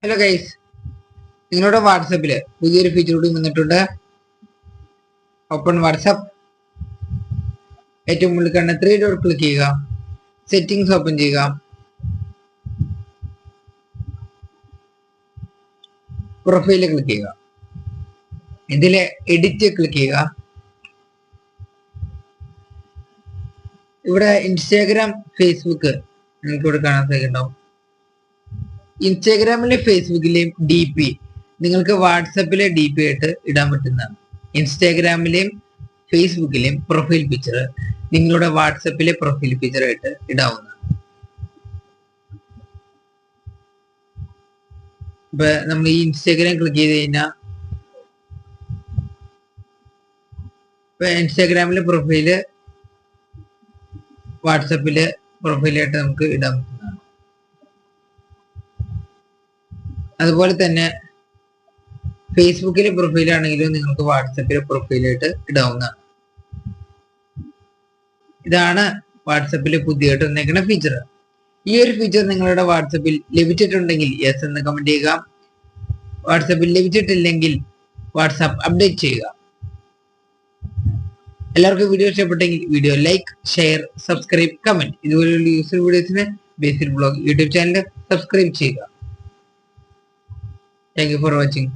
Hello guys, നിങ്ങളുടെ വാട്സപ്പിൽ പുതിയൊരു ഫീച്ചർ കൂടി വന്നിട്ടുണ്ട്. Open WhatsApp. ഏറ്റവും മുകളിൽ കാണുന്ന 3 ഡോട്ട് ക്ലിക്ക് ചെയ്യുക. സെറ്റിംഗ്സ് ഓപ്പൺ ചെയ്യുക. പ്രൊഫൈലിൽ ക്ലിക്ക് ചെയ്യുക. ഇതിലെ എഡിറ്റ് ക്ലിക്ക് ചെയ്യുക. ഇവിടെ ഇൻസ്റ്റാഗ്രാം, ഫേസ്ബുക്ക് നിങ്ങൾക്ക് ഇവിടെ കാണാൻ സാധിക്കുന്നുണ്ടാവും. ഇൻസ്റ്റാഗ്രാമിലെയും ഫേസ്ബുക്കിലെയും DP നിങ്ങൾക്ക് വാട്സപ്പിലെ DP ആയിട്ട് ഇടാൻ പറ്റുന്നതാണ്. ഇൻസ്റ്റാഗ്രാമിലെയും ഫേസ്ബുക്കിലെയും പ്രൊഫൈൽ പിക്ചർ നിങ്ങളുടെ വാട്സപ്പിലെ പ്രൊഫൈൽ പിക്ചർ ആയിട്ട് ഇടാവുന്നതാണ്. ഇപ്പൊ നമ്മൾ ഈ ഇൻസ്റ്റാഗ്രാം ക്ലിക്ക് ചെയ്ത് കഴിഞ്ഞാൽ ഇപ്പൊ ഇൻസ്റ്റാഗ്രാമിലെ പ്രൊഫൈല് വാട്സപ്പിലെ പ്രൊഫൈലായിട്ട് നമുക്ക് ഇടാൻ പറ്റുന്നതാണ്. അതുപോലെ തന്നെ ഫേസ്ബുക്കിലെ പ്രൊഫൈലാണെങ്കിലും നിങ്ങൾക്ക് വാട്സപ്പിലെ പ്രൊഫൈലായിട്ട് ഇടാവുന്നതാണ്. ഇതാണ് വാട്സപ്പിലെ പുതിയതായിട്ട് വന്നേക്കുന്ന ഫീച്ചർ. ഈ ഒരു ഫീച്ചർ നിങ്ങളുടെ വാട്സപ്പിൽ ലഭിച്ചിട്ടുണ്ടെങ്കിൽ യെസ് എന്ന് കമന്റ് ചെയ്യുക. വാട്സപ്പിൽ ലഭിച്ചിട്ടില്ലെങ്കിൽ വാട്സാപ്പ് അപ്ഡേറ്റ് ചെയ്യുക. എല്ലാവർക്കും വീഡിയോ ഇഷ്ടപ്പെട്ടെങ്കിൽ video like, share, subscribe, comment. ഇതുപോലുള്ള യൂസ്ഫുൾ വീഡിയോസിന് basic blog YouTube channel subscribe ചെയ്യുക. Thank you for watching.